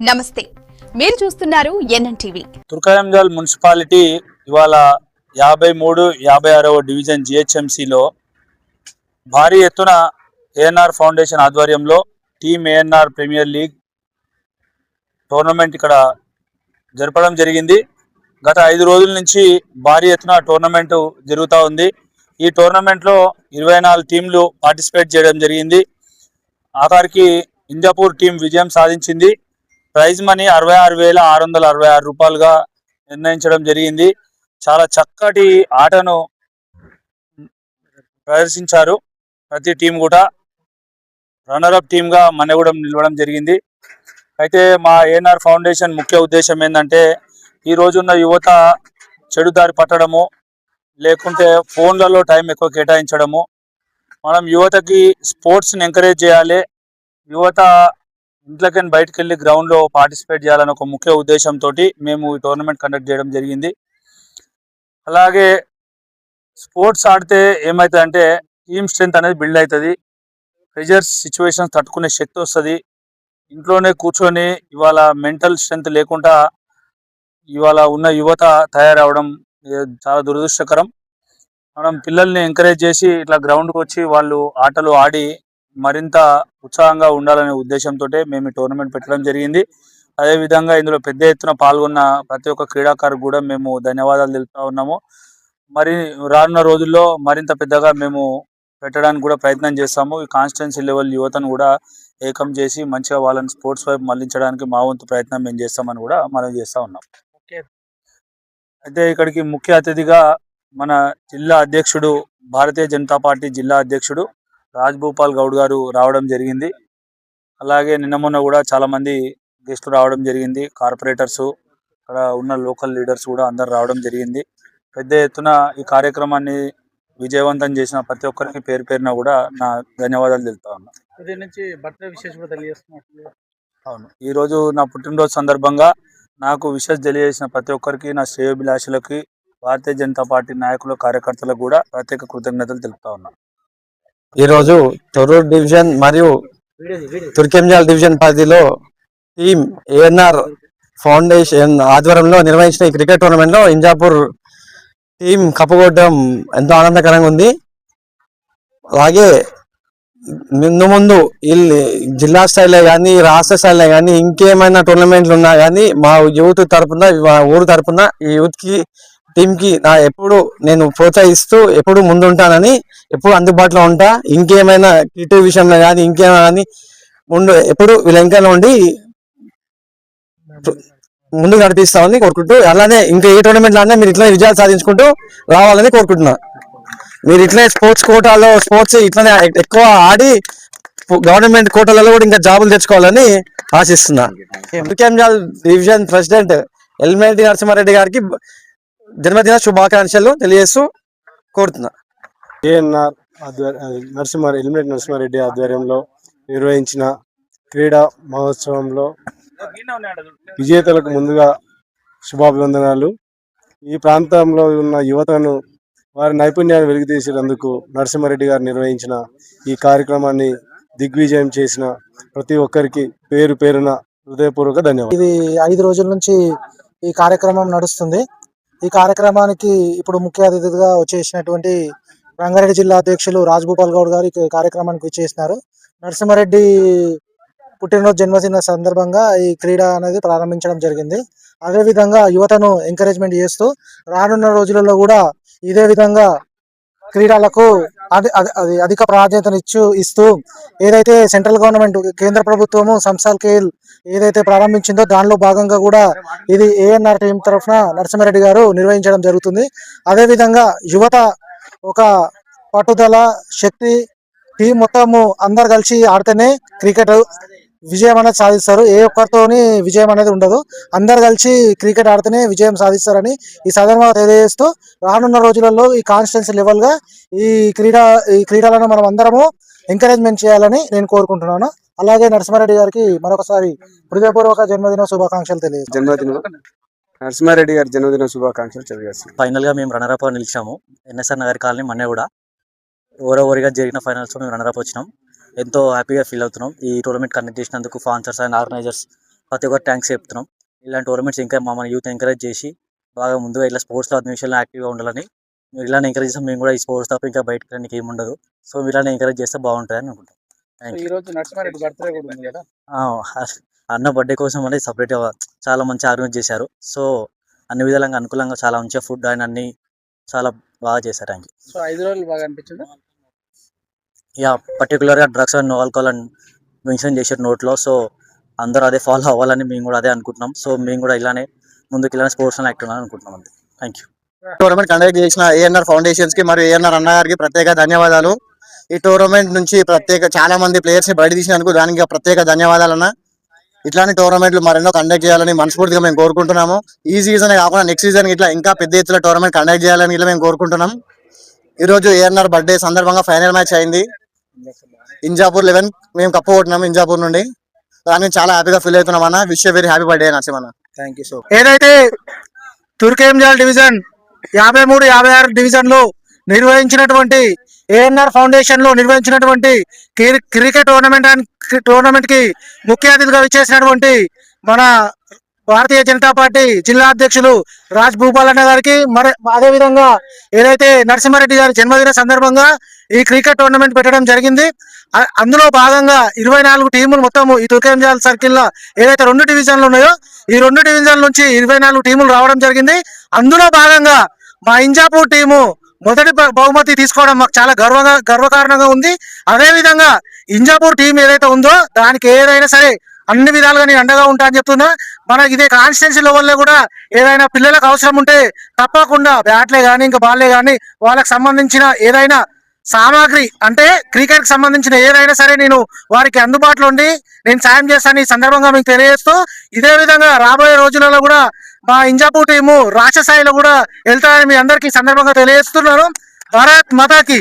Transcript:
నమస్తే, మీరు చూస్తున్నారు ఎన్ఎన్టీవీ. తుర్కయంజల్ మున్సిపాలిటీ ఇవాళ 53, 56వ డివిజన్ జిహెచ్ఎంసీలో భారీ ఎత్తున ఏఎన్ఆర్ ఫౌండేషన్ ఆధ్వర్యంలో team ANR premier league tournament ఇక్కడ జరపడం జరిగింది. గత 5 రోజుల నుంచి భారీ ఎత్తున టోర్నమెంట్ జరుగుతూ ఉంది. ఈ టోర్నమెంట్లో 24 టీంలు పార్టిసిపేట్ చేయడం జరిగింది. ఆఖరికి ఇంజాపూర్ టీం విజయం సాధించింది. ప్రైజ్ మనీ 66,666 రూపాయలుగా నిర్ణయించడం జరిగింది. చాలా చక్కటి ఆటను ప్రదర్శించారు. ప్రతి టీం కూడా రన్నరప్ టీమ్గా మనగూడెం నిలవడం జరిగింది. అయితే మా ఏఎన్ఆర్ ఫౌండేషన్ ముఖ్య ఉద్దేశం ఏంటంటే ఈ రోజున్న యువత చెడుదారి పట్టడము, లేకుంటే ఫోన్లలో టైం ఎక్కువ కేటాయించడము. మనం యువతకి స్పోర్ట్స్ని ఎంకరేజ్ చేయాలి. యువత ఇంట్లోకి బయటకు వెళ్ళి గ్రౌండ్లో పార్టిసిపేట్ చేయాలని ఒక ముఖ్య ఉద్దేశంతో మేము ఈ టోర్నమెంట్ కండక్ట్ చేయడం జరిగింది. అలాగే స్పోర్ట్స్ ఆడితే ఏమవుతుందంటే టీమ్ స్ట్రెంత్ అనేది బిల్డ్ అవుతుంది. ప్రెజర్స్ సిచ్యువేషన్స్ తట్టుకునే శక్తి వస్తుంది. ఇంట్లోనే కూర్చొని ఇవాళ మెంటల్ స్ట్రెంత్ లేకుండా ఇవాళ ఉన్న యువత తయారవడం చాలా దురదృష్టకరం. మనం పిల్లల్ని ఎంకరేజ్ చేసి ఇట్లా గ్రౌండ్కి వచ్చి వాళ్ళు ఆటలు ఆడి మరింత ఉత్సాహంగా ఉండాలనే ఉద్దేశంతో మేము ఈ టోర్నమెంట్ పెట్టడం జరిగింది. అదేవిధంగా ఇందులో పెద్ద ఎత్తున పాల్గొన్న ప్రతి ఒక్క క్రీడాకారుకు కూడా మేము ధన్యవాదాలు తెలుపుతా ఉన్నాము. మరి రానున్న రోజుల్లో మరింత పెద్దగా మేము పెట్టడానికి కూడా ప్రయత్నం చేస్తాము. ఈ కాన్స్టిట్యున్సీ లెవెల్ యువతను కూడా ఏకం చేసి మంచిగా వాళ్ళని స్పోర్ట్స్ వైపు మళ్లించడానికి మా వంతు ప్రయత్నం మేము చేస్తామని కూడా మనం చేస్తూ ఉన్నాం. అయితే ఇక్కడికి ముఖ్య అతిథిగా మన జిల్లా అధ్యక్షుడు, భారతీయ జనతా పార్టీ జిల్లా అధ్యక్షుడు రాజ్భూపాల్ గౌడ్ గారు రావడం జరిగింది. అలాగే నిన్న మొన్న కూడా చాలామంది గెస్టులు రావడం జరిగింది. కార్పొరేటర్సు, అక్కడ ఉన్న లోకల్ లీడర్స్ కూడా అందరు రావడం జరిగింది. పెద్ద ఎత్తున ఈ కార్యక్రమాన్ని విజయవంతం చేసిన ప్రతి ఒక్కరికి పేరు పేరున కూడా నా ధన్యవాదాలు తెలుపుతా ఉన్నా. అవును, ఈరోజు నా పుట్టినరోజు సందర్భంగా నాకు విషెస్ తెలియజేసిన ప్రతి ఒక్కరికి, నా శ్రేయోభిలాషులకి, భారతీయ జనతా పార్టీ నాయకులు, కార్యకర్తలకు కూడా ప్రత్యేక కృతజ్ఞతలు తెలుపుతా ఉన్నా. ఈరోజు తొర్రూరు డివిజన్ మరియు తుర్కెంజాల్ డివిజన్ పరిధిలో టీమ్ ఏఎన్ఆర్ ఫౌండేషన్ ఆధ్వర్యంలో నిర్వహించిన ఈ క్రికెట్ టోర్నమెంట్లో ఇంజాపూర్ టీం కప్పుకొట్టడం ఎంతో ఆనందకరంగా ఉంది. అలాగే ముందు జిల్లా స్థాయిలో కానీ రాష్ట్ర స్థాయిలో కానీ ఇంకేమైనా టోర్నమెంట్లు ఉన్నా కానీ మా యూత్ తరఫున, మా ఊరు తరఫున ఈ యూత్కి టీంకి ఎప్పుడు నేను ప్రోత్సహిస్తూ ఎప్పుడు ముందుంటానని, ఎప్పుడు అందుబాటులో ఉంటా. ఇంకేమైనా క్రికెట్ విషయంలో కానీ ఇంకేమైనా కానీ ఎప్పుడు వీళ్ళ వెనకాల ఉండి ముందు నడిపిస్తామని కోరుకుంటూ, అలానే ఇంకా ఏ టోర్నమెంట్ లానే మీరు ఇట్లా విజయాలు సాధించుకుంటూ రావాలని కోరుకుంటున్నా. మీరు ఇట్లనే స్పోర్ట్స్ కోటాలో స్పోర్ట్స్ ఇట్లనే ఎక్కువ ఆడి గవర్నమెంట్ కోటాలలో కూడా ఇంకా జాబులు తెచ్చుకోవాలని ఆశిస్తున్నా. తుర్కెంజాల్ డివిజన్ ప్రెసిడెంట్ ఎల్మెటి నరసింహారెడ్డి గారికి జన్మదిన శుభాకాంక్షలు తెలియజేస్తూ కోరుతున్నా. ఏఎన్ఆర్ ఎల్మెటి నరసింహారెడ్డి ఆధ్వర్యంలో నిర్వహించిన క్రీడా మహోత్సవంలో విజేతలకు ముందుగా శుభాభివందనాలు. ఈ ప్రాంతంలో ఉన్న యువతను వారి నైపుణ్యాన్ని వెలికితీసేందుకు నరసింహారెడ్డి గారు నిర్వహించిన ఈ కార్యక్రమాన్ని దిగ్విజయం చేసిన ప్రతి ఒక్కరికి పేరు పేరున హృదయపూర్వక ధన్యవాదాలు. ఇది 5 రోజుల నుంచి ఈ కార్యక్రమం నడుస్తుంది. ఈ కార్యక్రమానికి ఇప్పుడు ముఖ్య అతిథిగా వచ్చేసినటువంటి రంగారెడ్డి జిల్లా అధ్యక్షులు రాజ్భూపాల్ గౌడ్ గారు ఈ కార్యక్రమానికి వచ్చేసినారు. నరసింహారెడ్డి పుట్టినరోజు జన్మదిన సందర్భంగా ఈ క్రీడ అనేది ప్రారంభించడం జరిగింది. అదేవిధంగా యువతను ఎంకరేజ్మెంట్ చేస్తూ రానున్న రోజులలో కూడా ఇదే విధంగా క్రీడలకు అధిక ప్రాధాన్యతను ఇస్తూ ఏదైతే సెంట్రల్ గవర్నమెంట్, కేంద్ర ప్రభుత్వము సంస్థల ఖేల్ ఏదైతే ప్రారంభించిందో దానిలో భాగంగా కూడా ఇది ఏఎన్ఆర్ టీం తరఫున నరసింహారెడ్డి గారు నిర్వహించడం జరుగుతుంది. అదేవిధంగా యువత ఒక పట్టుదల, శక్తి, టీం మొత్తము అందరు కలిసి ఆడితేనే క్రికెట్ విజయం అనేది సాధిస్తారు. ఏ ఒక్కరితోని విజయం అనేది ఉండదు. అందరు కలిసి క్రికెట్ ఆడితేనే విజయం సాధిస్తారని ఈ సందర్భంగా తెలియజేస్తూ, రానున్న రోజులలో ఈ కాన్స్టిట్యున్సీ లెవెల్గా ఈ క్రీడలను మనం అందరము ఎంకరేజ్మెంట్ చేయాలని నేను కోరుకుంటున్నాను. అలాగే నరసింహారెడ్డి గారికి మరొకసారి హృదయపూర్వక జన్మదిన శుభాకాంక్షలు తెలియజేస్తాను. నరసింహారెడ్డి గారి జన్మదిన శుభాకాంక్షలు తెలియజేస్తాను. ఫైనల్ గా మేము రన్నరప్ నిలిచాము. ఎన్ఎస్ఆర్ నగర్ కాలనీ మన్నెగూడ ఓవరోవరిగా జరిగిన ఫైనల్స్ మేము రన్నరప్ వచ్చినాం. ఎంతో హ్యాపీగా ఫీల్ అవుతున్నాం. ఈ టోర్నమెంట్ కండక్ట్ చేసినందుకు స్పాన్సర్స్ అండ్ ఆర్గనైజర్స్ ప్రతి ఒక్కరు థ్యాంక్స్ చెప్తున్నాం. ఇలాంటి టోర్నమెంట్స్ ఇంకా మన యూత్ ఎంకరేజ్ చేసి బాగా ముందుగా ఇట్లా స్పోర్ట్స్లో అన్ని విషయాల్లో యాక్టివ్గా ఉండాలని, మీరు ఇలానే ఎంకరేజ్ చేస్తే మేము కూడా ఈ స్పోర్ట్స్ తప్ప ఇంకా బయటకు వెళ్ళడానికి ఏమి ఉండదు. సో మీరు ఇలానే ఎంకరేజ్ చేస్తే బాగుంటుందని అనుకుంటాం. Thank you. ఈ రోజు నరసింహారెడ్డి బర్త్డే కూడా ఉంది కదా. అన్న బర్త్డే కోసం అనేది సపరేట్గా చాలా మంచి ఆర్గనైజ్ చేశారు. సో అన్ని విధాలుగా అనుకూలంగా చాలా మంచిగా ఫుడ్ అండ్ అన్ని చాలా బాగా చేశారు. Thank you. సో 5 రోజులు బాగా అనిపించింది. పర్టికులర్గా డ్రగ్స్ అండ్ ఆల్కహాల్ అని మెన్షన్ చేశారు నోట్లో. సో అందరూ అదే ఫాలో అవ్వాలని మేము కూడా అదే అనుకుంటున్నాం. సో మేము కూడా ఇలానే ముందుకు ఇలానే స్పోర్ట్స్ యాక్టివ్ అనుకుంటున్నాం. అంతే. Thank you. టోర్నమెంట్ కండక్ట్ చేసిన ఏఎన్ఆర్ ఫౌండేషన్స్ కి మరియు ఏఎన్ఆర్ అన్న గారికి ప్రత్యేక ధన్యవాదాలు. ఈ టోర్నమెంట్ నుంచి చాలా మంది ప్లేయర్స్ ని బయట తీసినందుకు దానికి ప్రత్యేక ధన్యవాదాలు అన్న. ఇట్లాంటి టోర్నమెంట్లు మరెన్నో కండక్ట్ చేయాలని మనస్ఫూర్తిగా మేము కోరుకుంటున్నాము. ఈ సీజన్ కాకుండా నెక్స్ట్ సీజన్ ఇట్లా ఇంకా పెద్ద ఎత్తున టోర్నమెంట్ కండక్ట్ చేయాలని ఇట్లా మేము కోరుకుంటున్నాం. ఈ రోజు ఏఎన్ఆర్ బర్త్డే సందర్భంగా ఫైనల్ మ్యాచ్ అయింది. ఇంజాపూర్ 11 మేము కప్పు కొట్టినాం ఇంజాపూర్ నుండి. దాన్ని చాలా హ్యాపీగా ఫీల్ అవుతున్నాం అన్న. విష్ వెరీ హ్యాపీ బర్త్డే నరసింహన్న. Thank you. సో ఏదైతే తుర్కేంజల్ డివిజన్ 53, 56 డివిజన్ లో నిర్వహించినటువంటి ఏఎన్ఆర్ ఫౌండేషన్ లో నిర్వహించినటువంటి క్రికెట్ టోర్నమెంట్ కి ముఖ్య అతిథిగా విచ్చేసినటువంటి మన భారతీయ జనతా పార్టీ జిల్లా అధ్యక్షులు రాజ్ భూపాల్ అన్న గారికి, మరి అదే విధంగా ఏదైతే నరసింహారెడ్డి గారి జన్మదిన సందర్భంగా ఈ క్రికెట్ టోర్నమెంట్ పెట్టడం జరిగింది. అందులో భాగంగా 24 టీములు మొత్తం ఈ తుర్కేంజల్ సర్కిల్ లో ఏదైతే 2 డివిజన్లు ఉన్నాయో ఈ 2 డివిజన్ల నుంచి 24 టీములు రావడం జరిగింది. అందులో భాగంగా మా ఇంజాపూర్ టీము మొదటి బహుమతి తీసుకోవడం మాకు చాలా గర్వకారణంగా ఉంది. అదే విధంగా ఇంజాపూర్ టీం ఏదైతే ఉందో దానికి ఏదైనా సరే అన్ని విధాలుగా నేను అండగా ఉంటా అని చెప్తున్నా. మనకి ఇదే కాన్స్టిట్యున్సీ లెవెల్లో కూడా ఏదైనా పిల్లలకు అవసరం ఉంటే తప్పకుండా బ్యాట్లే కానీ ఇంకా బాల్లే కానీ వాళ్ళకి సంబంధించిన ఏదైనా సామాగ్రి అంటే క్రికెట్ కి సంబంధించిన ఏదైనా సరే నేను వారికి అందుబాటులో ఉండి నేను సాయం చేస్తాను ఈ సందర్భంగా మీకు తెలియజేస్తూ, ఇదే విధంగా రాబోయే రోజులలో కూడా మా ఇంజాపూర్ టీము రాష్ట్ర స్థాయిలో కూడా వెళ్తారని మీ అందరికీ సందర్భంగా తెలియజేస్తున్నాను. భారత్ మాతాకి